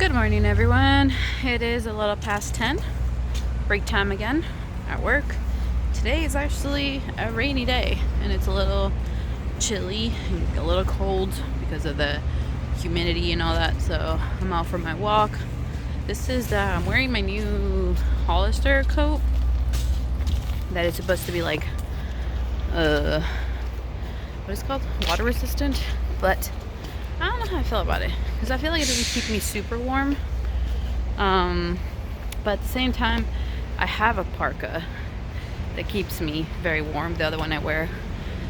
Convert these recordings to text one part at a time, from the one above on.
Good morning, everyone. It is a little past 10. Break time again at work. Today is actually a rainy day and it's a little chilly and a little cold because of the humidity and all that. So I'm out for my walk. This is I'm wearing my new Hollister coat that is supposed to be like what is it called? Water resistant, but I don't know how I feel about it because I feel like it doesn't keep me super warm. But at the same time, I have a parka that keeps me very warm, the other one I wear.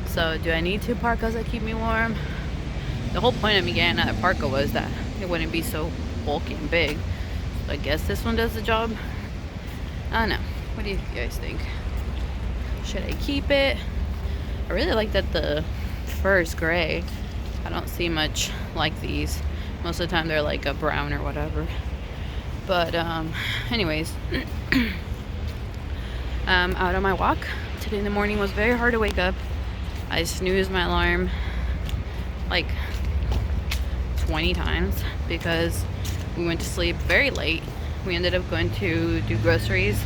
So do I need two parkas that keep me warm? The whole point of me getting that parka was that it wouldn't be so bulky and big. So I guess this one does the job. I don't know. What do you guys think? Should I keep it? I really like that the fur is gray. I don't see much like these. Most of the time they're like a brown or whatever. But anyways, out on my walk. Today in the morning was very hard to wake up. I snoozed my alarm like 20 times because we went to sleep very late. We ended up going to do groceries.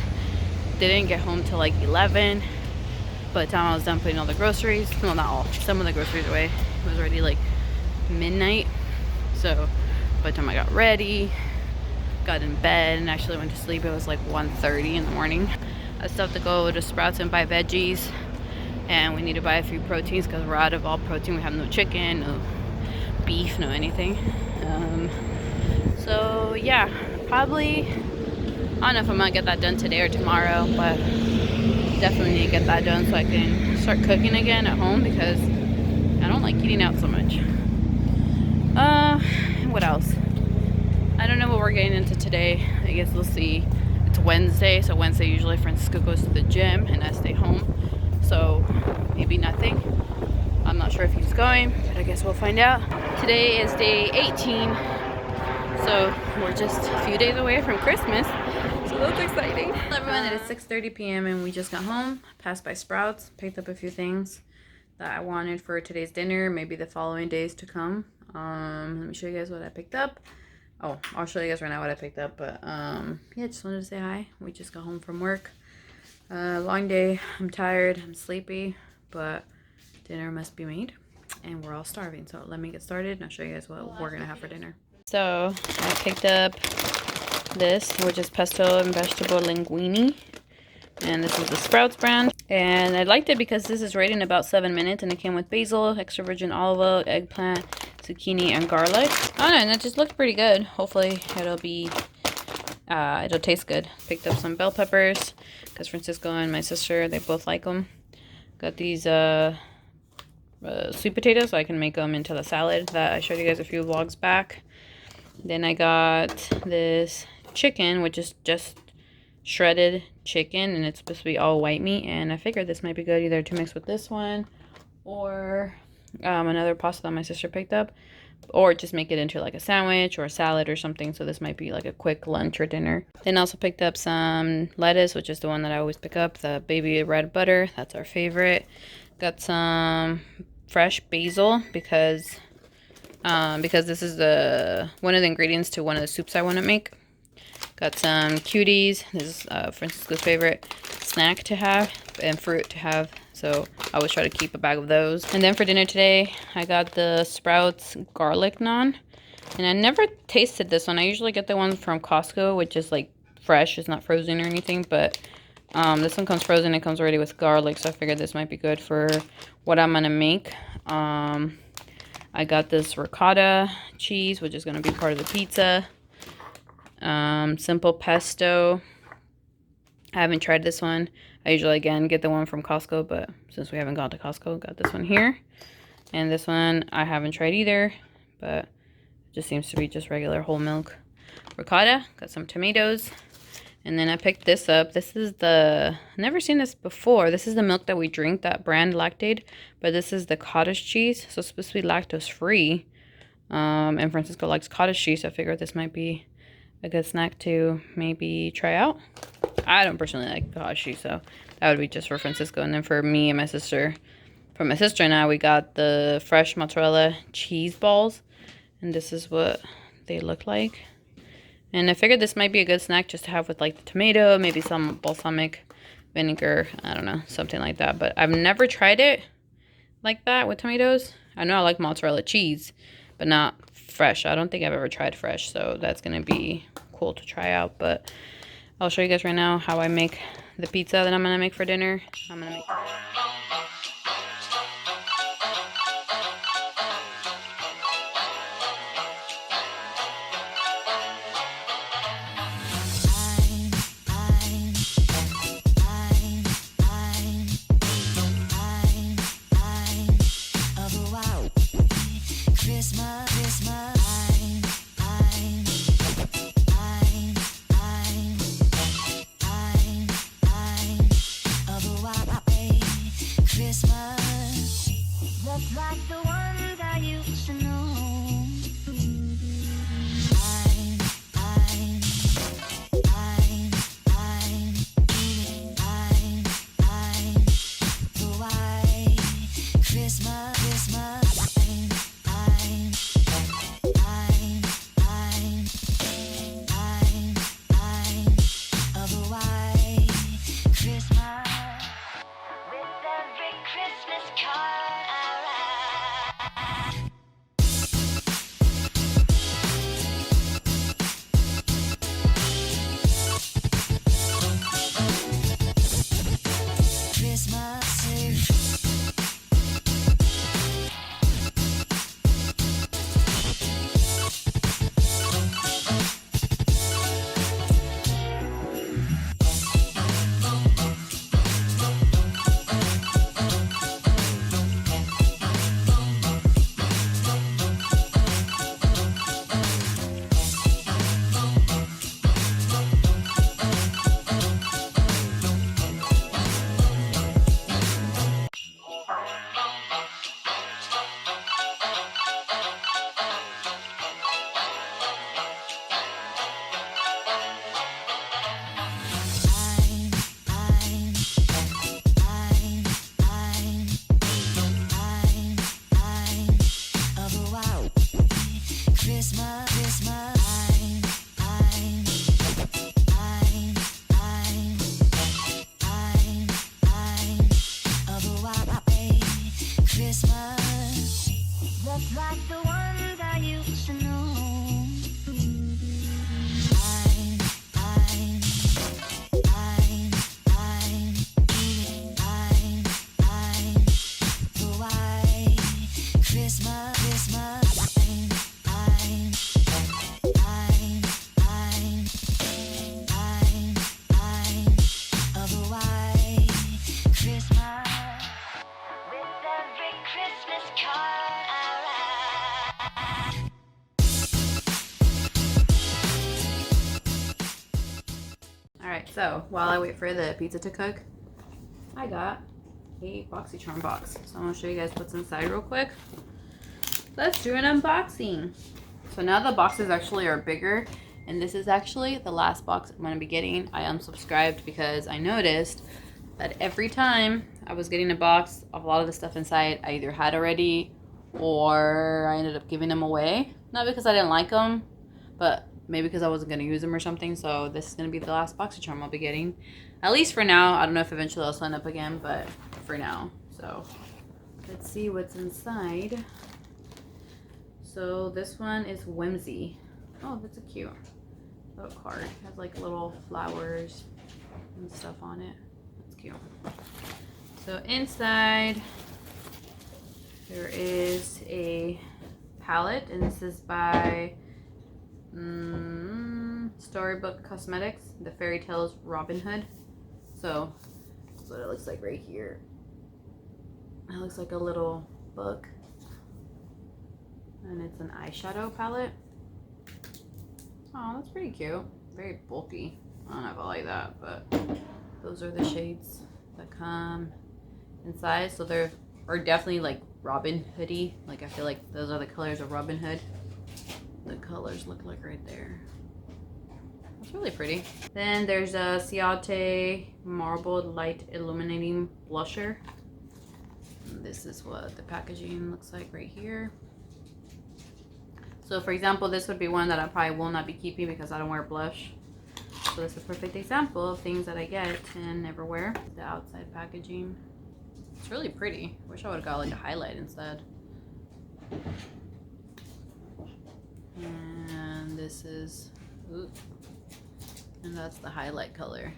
Didn't get home till like 11. By the time I was done putting all the groceries, well, not all, some of the groceries away, it was already like midnight. So by the time I got ready, got in bed, and actually went to sleep, it was like 1:30 in the morning. I still have to go to Sprouts and buy veggies, and we need to buy a few proteins because we're out of all protein. We have no chicken, no beef, no anything. So yeah, probably, I don't know if I'm gonna get that done today or tomorrow, but definitely need to get that done so I can start cooking again at home because I don't like eating out so much. What else? I don't know what we're getting into today. I guess we'll see. It's Wednesday, so Wednesday usually Francisco goes to the gym and I stay home. So maybe nothing. I'm not sure if he's going, but I guess we'll find out. Today is day 18, so we're just a few days away from Christmas. So that's exciting. Hello everyone, it is 6:30 p.m. and we just got home, passed by Sprouts, picked up a few things that I wanted for today's dinner, maybe the following days to come. Let me show you guys what I picked up. Oh, I'll show you guys right now what I picked up, but yeah, just wanted to say hi. We just got home from work. Long day, I'm tired, I'm sleepy, but dinner must be made and we're all starving. So let me get started and I'll show you guys what we're gonna have for dinner. So I picked up this, which is pesto and vegetable linguine, and this is the Sprouts brand, and I liked it because this is ready in about 7 minutes, and it came with basil, extra virgin olive oil, eggplant, zucchini, and garlic. I don't know, and it just looked pretty good. Hopefully it'll taste good. Picked up some bell peppers because Francisco and my sister, they both like them. Got these sweet potatoes so I can make them into the salad that I showed you guys a few vlogs back. Then I got this chicken, which is just shredded chicken, and it's supposed to be all white meat, and I figured this might be good either to mix with this one or another pasta that my sister picked up, or just make it into like a sandwich or a salad or something. So this might be like a quick lunch or dinner. Then I also picked up some lettuce, which is the one that I always pick up, the baby red butter, that's our favorite. Got some fresh basil because this is one of the ingredients to one of the soups I want to make. Got some cuties. This is Francisco's favorite snack to have and fruit to have. So I always try to keep a bag of those. And then for dinner today, I got the Sprouts garlic naan. And I never tasted this one. I usually get the one from Costco, which is like fresh. It's not frozen or anything. But this one comes frozen. It comes already with garlic. So I figured this might be good for what I'm going to make. I got this ricotta cheese, which is going to be part of the pizza. Simple pesto. I haven't tried this one. I usually again get the one from Costco, but since we haven't gone to Costco, got this one here. And this one I haven't tried either, but it just seems to be just regular whole milk ricotta. Got some tomatoes. And then I picked this up. This is never seen this before. This is the milk that we drink, that brand Lactaid, but this is the cottage cheese, so it's supposed to be lactose free. And Francisco likes cottage cheese, so I figured this might be a good snack to maybe try out. I don't personally like cottage cheese, so that would be just for Francisco. And then for me and my sister, for my sister and I, we got the fresh mozzarella cheese balls, and this is what they look like. And I figured this might be a good snack just to have with like the tomato, maybe some balsamic vinegar. I don't know, something like that. But I've never tried it like that with tomatoes. I know I like mozzarella cheese, but not fresh. I don't think I've ever tried fresh, so that's gonna be cool to try out. But I'll show you guys right now how I make the pizza that I'm gonna make for dinner. I'm gonna make Alright, so while I wait for the pizza to cook, I got a Boxycharm box. So I'm going to show you guys what's inside real quick. Let's do an unboxing. So now the boxes actually are bigger, and this is actually the last box I'm going to be getting. I unsubscribed because I noticed that every time I was getting a box of a lot of the stuff inside, I either had already or I ended up giving them away. Not because I didn't like them, but maybe because I wasn't going to use them or something. So this is going to be the last Boxycharm I'll be getting. At least for now. I don't know if eventually I'll sign up again, but for now. So let's see what's inside. So this one is Whimsy. Oh, that's a cute little card. It has like little flowers and stuff on it. That's cute. So inside there is a palette, and this is by Storybook Cosmetics, The Fairy Tales Robin Hood. So that's what it looks like right here. It looks like a little book, and it's an eyeshadow palette. Oh, that's pretty cute. Very bulky. I don't know if I like that, but those are the shades that come inside. So there are definitely like Robin Hoodie. Like I feel like those are the colors of Robin Hood. The colors look like right there. It's really pretty. Then there's a Ciate Marbled Light Illuminating Blusher. And this is what the packaging looks like right here. So for example, this would be one that I probably will not be keeping because I don't wear blush. So this is a perfect example of things that I get and never wear. The outside packaging. It's really pretty. Wish I would have got like a highlight instead. And this is, ooh, and that's the highlight color.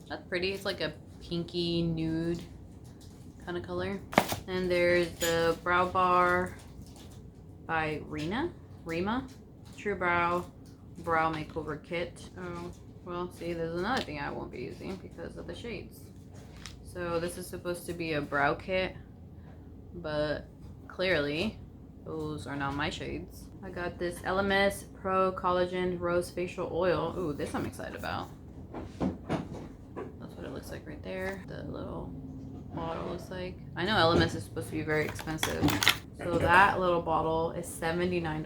That's pretty. It's like a pinky nude kind of color. And there's the brow bar by Rima True Brow Makeover Kit. Oh, well, see, there's another thing I won't be using because of the shades. So this is supposed to be a brow kit, but clearly those are not my shades. I got this LMS Pro Collagen Rose Facial Oil. Ooh, this I'm excited about. That's what it looks like right there. The little bottle looks like. I know LMS is supposed to be very expensive. So that little bottle is $79.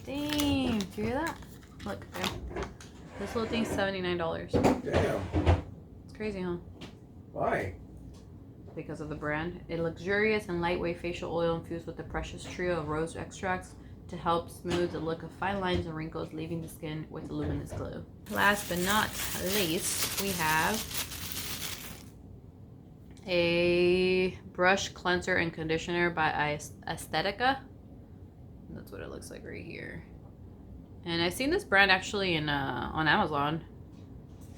Dang, do you hear that? Look, there. This little thing's $79. Damn. It's crazy, huh? Why? Because of the brand. A luxurious and lightweight facial oil infused with a precious trio of rose extracts to help smooth the look of fine lines and wrinkles, leaving the skin with a luminous glow. Last but not least, we have a brush cleanser and conditioner by Aesthetica. That's what it looks like right here. And I've seen this brand actually in on Amazon.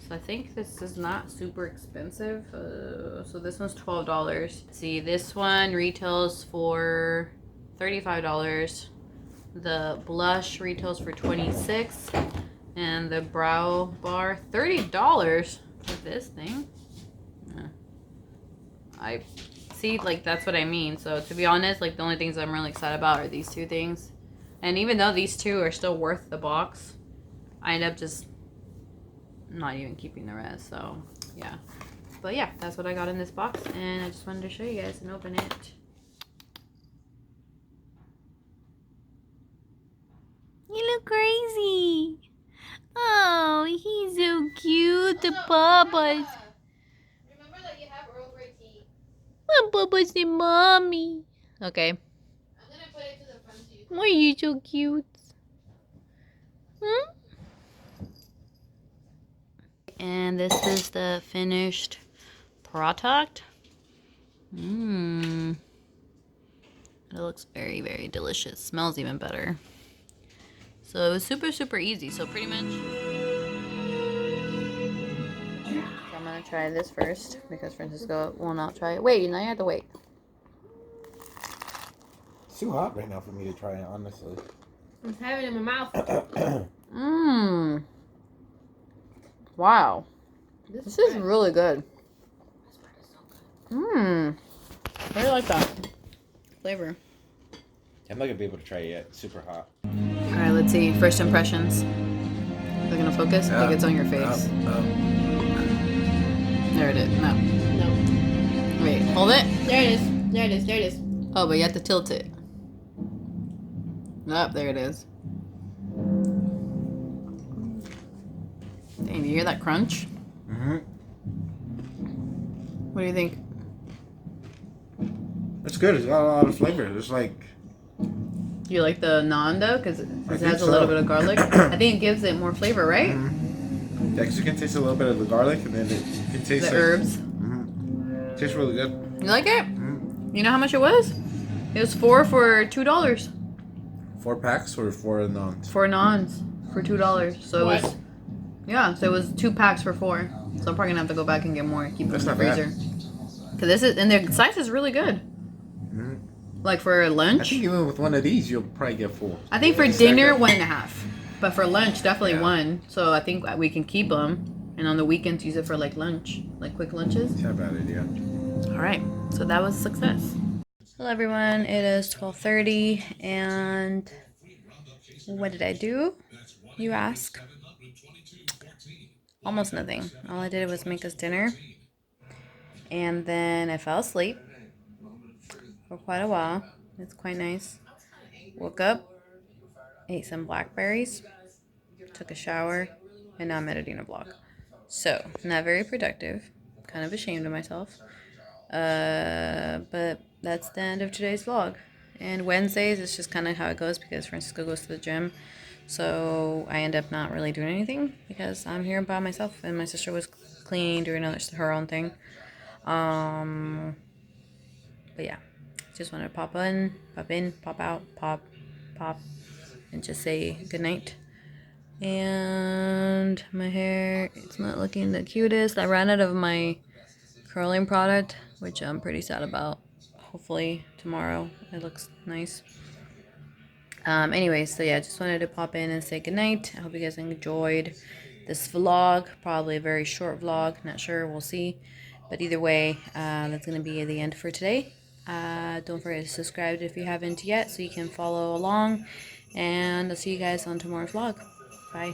So I think this is not super expensive. So this one's $12. See, this one retails for $35. The blush retails for $26. And the brow bar, $30 for this thing. Yeah. I see, like, that's what I mean. So to be honest, like, the only things I'm really excited about are these two things. And even though these two are still worth the box, I end up just not even keeping the rest. So yeah, but yeah, that's what I got in this box, and I just wanted to show you guys and open it. You look crazy. Oh, he's so cute. The Bubba's. Remember that you have Earl Grey tea. Oh, Bubba's the mommy. Okay. I'm gonna put it to the front so you can... Why are you so cute? Hmm? And this is the finished product. It looks very, very delicious. Smells even better. So it was super, super easy. So pretty much, so I'm gonna try this first because Francisco will not try it. Wait, now you have to wait. It's too hot right now for me to try it, honestly. I'm having it in my mouth. Wow. This is really good. I really like that flavor. I'm not gonna be able to try it yet. It's super hot. Alright, let's see. First impressions. Is it gonna focus? I think it's on your face. There it is. No. No. Wait, hold it. There it is. There it is. There it is. Oh, but you have to tilt it. Oh, there it is. Dang, do you hear that crunch? What do you think? It's good. It's got a lot of flavor. It's like... Do you like the naan though? Because it has a little bit of garlic. I think it gives it more flavor, right? Yeah, because you can taste a little bit of the garlic and then it can taste The like, herbs. It tastes really good. You like it? You know how much it was? It was 4 for $2. 4 packs or 4 naans? 4 naans for $2. So it was, yeah. So it was 2 packs for 4. So I'm probably gonna have to go back and get more and keep it in the freezer. Cause this is, and the size is really good. Like for lunch. I think even with one of these, you'll probably get full. I think for dinner 1.5, but for lunch definitely 1. So I think we can keep them, and on the weekends use it for like lunch, like quick lunches. It's not a bad idea. All right, so that was a success. Hello everyone, it is 12:30, and what did I do? You ask. Almost nothing. All I did was make us dinner, and then I fell asleep for quite a while. It's quite nice. Woke up, ate some blackberries, took a shower, and now I'm editing a vlog. So, not very productive. Kind of ashamed of myself. But that's the end of today's vlog. And Wednesdays, it's just kind of how it goes because Francisco goes to the gym. So I end up not really doing anything because I'm here by myself and my sister was cleaning, doing her own thing. But yeah, just wanted to pop in, pop out, pop, and just say goodnight. And my hair, it's not looking the cutest. I ran out of my curling product, which I'm pretty sad about. Hopefully tomorrow it looks nice. Anyways, so yeah, just wanted to pop in and say goodnight. I hope you guys enjoyed this vlog. Probably a very short vlog, not sure, we'll see. But either way, that's going to be the end for today. Don't forget to subscribe if you haven't yet so you can follow along. And I'll see you guys on tomorrow's vlog. Bye.